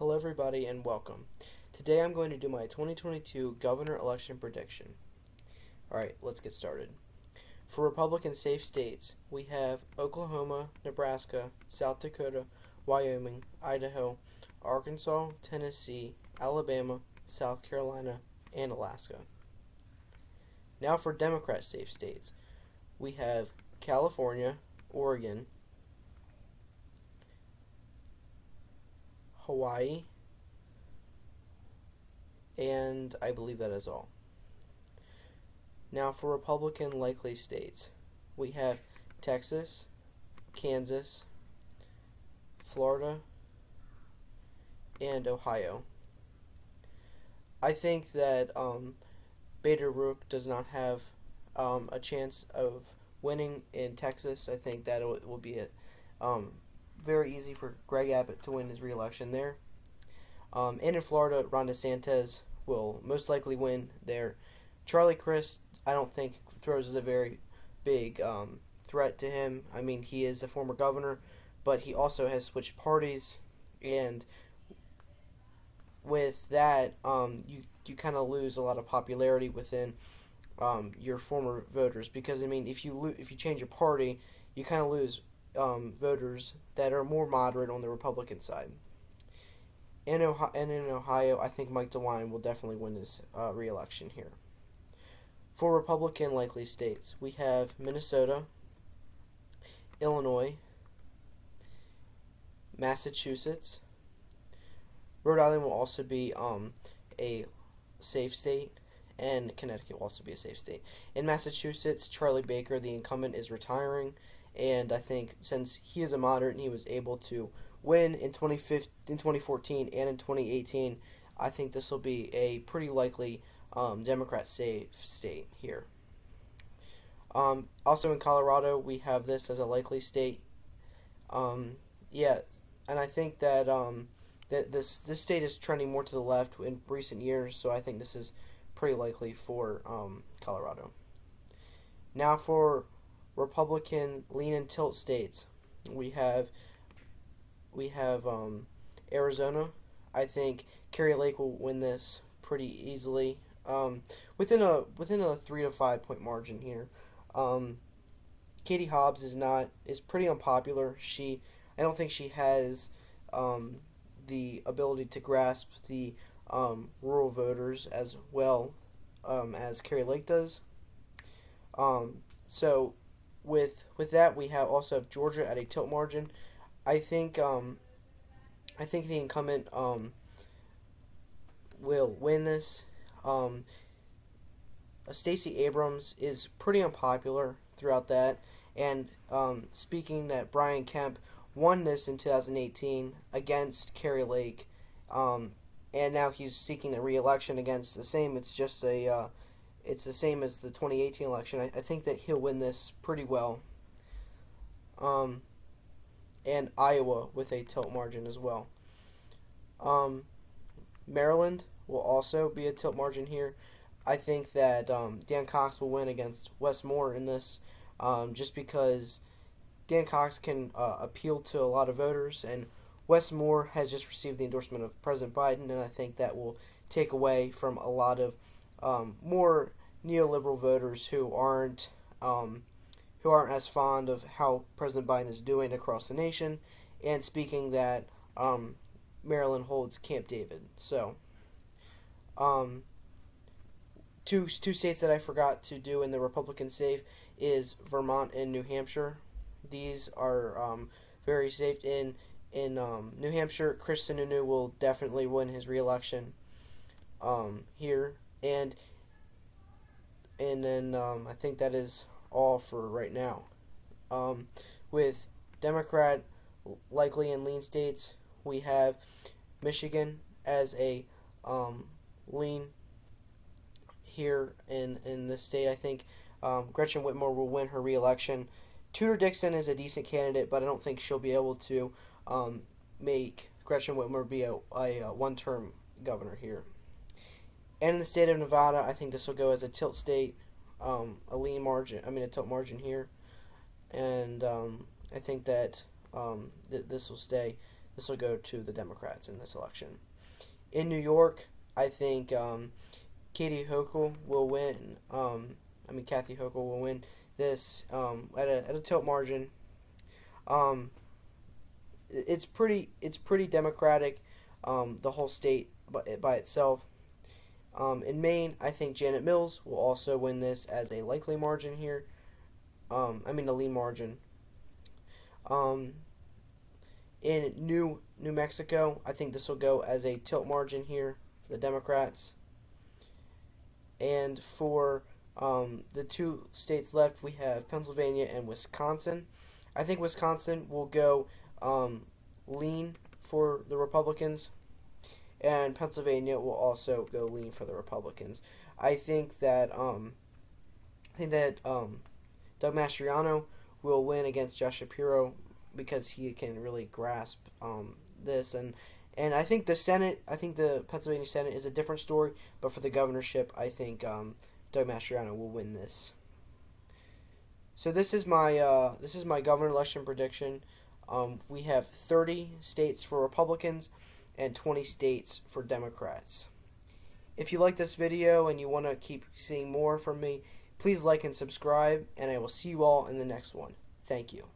Hello, everybody, and welcome. Today I'm going to do my 2022 governor election prediction. Alright, let's get started. For Republican safe states, we have Oklahoma, Nebraska, South Dakota, Wyoming, Idaho, Arkansas, Tennessee, Alabama, South Carolina, and Alaska. Now for Democrat safe states, we have California, Oregon, Hawaii, and I believe that is all. Now for Republican likely states, we have Texas, Kansas, Florida, and Ohio. I think that Beto O'Rourke does not have a chance of winning in Texas. I think that it will be very easy for Greg Abbott to win his re-election there. And in Florida, Ron DeSantis will most likely win there. Charlie Crist, I don't think throws a very big threat to him. I mean, he is a former governor, but he also has switched parties, and with that, you kind of lose a lot of popularity within your former voters, because I mean, if you change your party, you kind of lose voters that are more moderate on the Republican side. In Ohio, I think Mike DeWine will definitely win his re-election here. For Republican likely states, we have Minnesota, Illinois, Massachusetts. Rhode Island will also be a safe state, and Connecticut will also be a safe state. In Massachusetts, Charlie Baker, the incumbent, is retiring, and I think since he is a moderate and he was able to win in 2014 and in 2018, I think this will be a pretty likely Democrat safe state here. Also in Colorado, we have this as a likely state. And I think that that this state is trending more to the left in recent years, so I think this is pretty likely for Colorado. Now for Republican lean and tilt states, we have Arizona. I think Kari Lake will win this pretty easily, within a 3 to 5 point margin here. Katie Hobbs is pretty unpopular. I don't think she has the ability to grasp the rural voters as well as Kari Lake does. So with that, we also have Georgia at a tilt margin. I think the incumbent will win this. Stacey Abrams is pretty unpopular throughout that, and speaking that Brian Kemp won this in 2018 against Kari Lake, and now he's seeking a re-election against the same. It's the same as the 2018 election. I think that he'll win this pretty well. And Iowa with a tilt margin as well. Maryland will also be a tilt margin here. I think that Dan Cox will win against Wes Moore in this, just because Dan Cox can appeal to a lot of voters, and Wes Moore has just received the endorsement of President Biden, and I think that will take away from a lot of more neoliberal voters who aren't as fond of how President Biden is doing across the nation, and speaking that Maryland holds Camp David. So, two states that I forgot to do in the Republican safe is Vermont and New Hampshire. These are very safe. In New Hampshire, Chris Sununu will definitely win his re-election here, and then I think that is all for right now. With Democrat likely in lean states, we have Michigan as a lean here in this state. I think Gretchen Whitmer will win her re-election. Tudor Dixon is a decent candidate, but I don't think she'll be able to make Gretchen Whitmer be a one-term governor here. And in the state of Nevada, I think this will go as a tilt state, a tilt margin here, and I think that this will stay this will go to the Democrats in this election. In New York, I think Katie Hochul will win. Kathy Hochul will win this at a tilt margin. It's pretty Democratic, the whole state by itself. In Maine, I think Janet Mills will also win this as a likely margin here. A lean margin. In New Mexico, I think this will go as a tilt margin here for the Democrats. And for the two states left, we have Pennsylvania and Wisconsin. I think Wisconsin will go lean for the Republicans, and Pennsylvania will also go lean for the Republicans. I think that Doug Mastriano will win against Josh Shapiro because he can really grasp this, and I think the Senate, I think the Pennsylvania Senate is a different story, but for the governorship, I think Doug Mastriano will win this. So this is my governor election prediction. We have 30 states for Republicans and 20 states for Democrats. If you like this video and you want to keep seeing more from me, please like and subscribe, and I will see you all in the next one. Thank you.